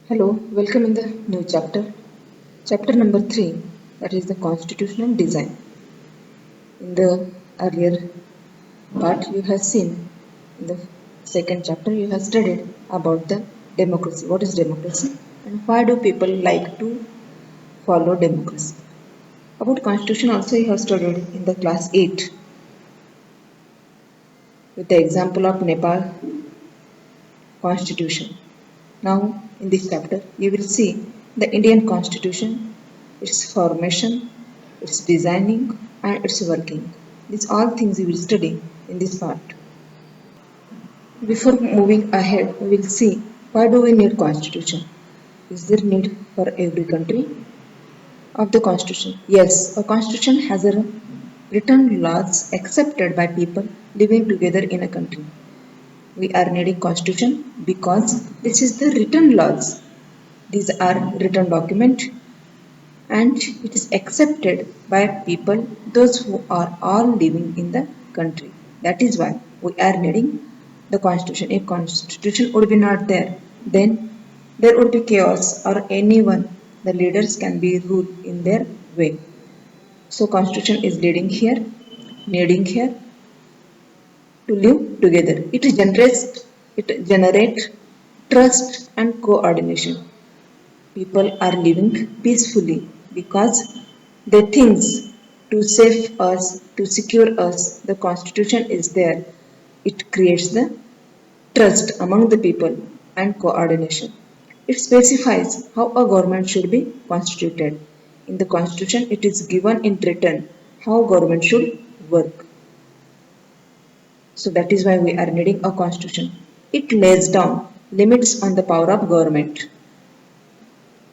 Hello, welcome in the new chapter number 3, that is the constitutional design. In the earlier part, you have seen, in the second chapter, you have studied about the democracy. What is democracy and why do people like to follow democracy? About constitution also you have studied in the class 8 with the example of Nepal constitution. Now, in this chapter, you will see the Indian constitution, its formation, its designing, and its working. These all things you will study in this part. Before moving ahead, we will see why do we need constitution? Is there need for every country of the constitution? Yes, a constitution has a written laws accepted by people living together in a country. We are needing constitution because this is the written laws. These are written document and it is accepted by people, those who are all living in the country. That is why we are needing the constitution. If constitution would be not there, then there would be chaos or anyone, the leaders can be ruled in their way. So constitution is needing here to live together. It generates trust and coordination. People are living peacefully because they think to save us, to secure us, the constitution is there. It creates the trust among the people and coordination. It specifies how a government should be constituted. In the constitution, it is given in written how government should work. So that is why we are needing a constitution. It lays down limits on the power of government.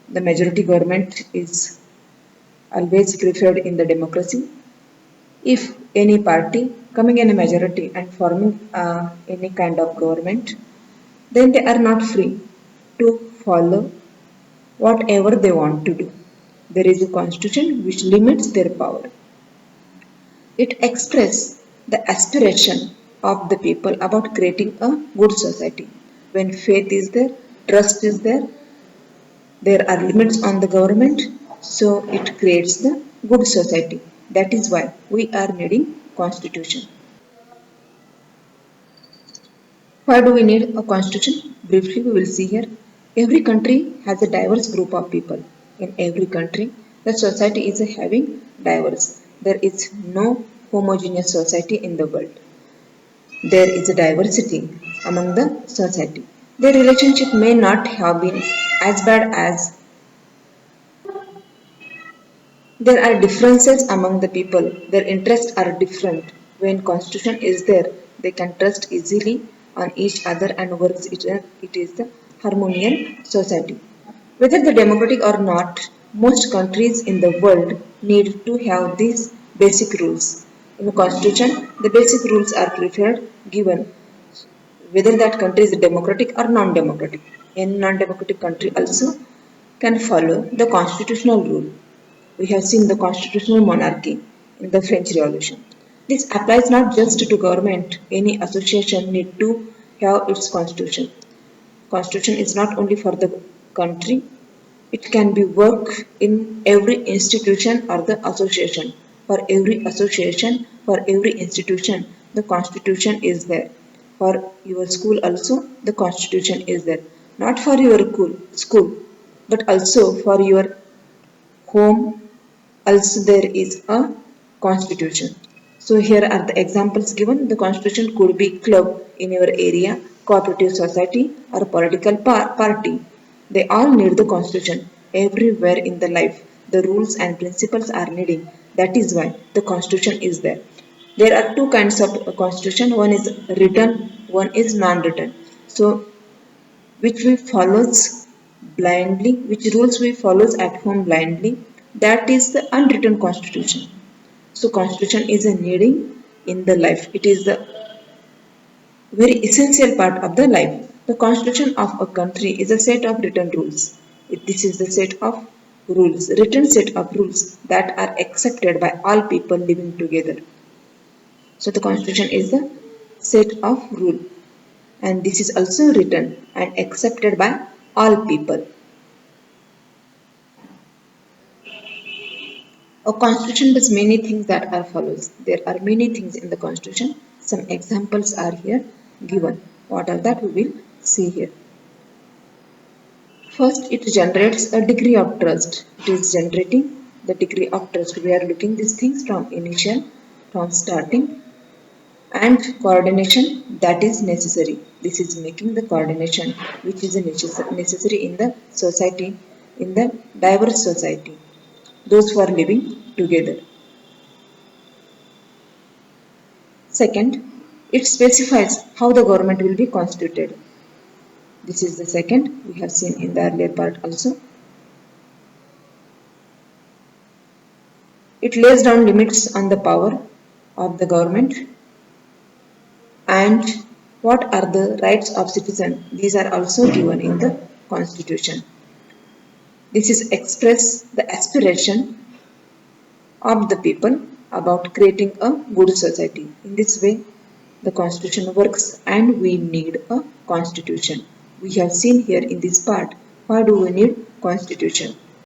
The majority government is always preferred in the democracy. If any party coming in a majority and forming any kind of government, then they are not free to follow whatever they want to do. There is a constitution which limits their power. It expresses the aspiration of the people about creating a good society. When faith is there, trust is there, there are limits on the government, so it creates the good society. That is why we are needing constitution. Why do we need a constitution? Briefly, we will see here. Every country has a diverse group of people. In every country, the society is having diverse. There is no homogeneous society in the world. There is a diversity among the society. Their relationship may not have been as bad as there are differences among the people. Their interests are different. When constitution is there, they can trust easily on each other and works it is the harmonious society. Whether the democratic or not, most countries in the world need to have these basic rules. In the constitution, the basic rules are preferred given whether that country is democratic or non-democratic. Any non-democratic country also can follow the constitutional rule. We have seen the constitutional monarchy in the French Revolution. This applies not just to government. Any association need to have its constitution. Constitution is not only for the country. It can be work in every institution or the association. For every association, for every institution, the constitution is there. For your school also, the constitution is there. Not for your school, but also for your home, also there is a constitution. So here are the examples given. The constitution could be club in your area, cooperative society or political party. They all need the constitution everywhere in the life. The rules and principles are needing. That is why the constitution is there. There are two kinds of constitution. One is written, one is non-written. So which we follows blindly, which rules we follows at home blindly, that is the unwritten constitution. So constitution is a needing in the life. It is the very essential part of the life. The constitution of a country is a set of written rules. This is the set of rules, written set of rules that are accepted by all people living together. So the constitution is the set of rule and this is also written and accepted by all people. A constitution does many things that are follows. There are many things in the constitution. Some examples are here given. What are that we will see here. First, it generates a degree of trust. It is generating the degree of trust. We are looking these things from initial, from starting, and coordination that is necessary. This is making the coordination which is necessary in the society, in the diverse society, those who are living together. Second, it specifies how the government will be constituted. This is the second, we have seen in the earlier part also. It lays down limits on the power of the government and what are the rights of citizen. These are also given in the constitution. This is express the aspiration of the people about creating a good society. In this way, the constitution works and we need a constitution. We have seen here in this part, why do we need constitution?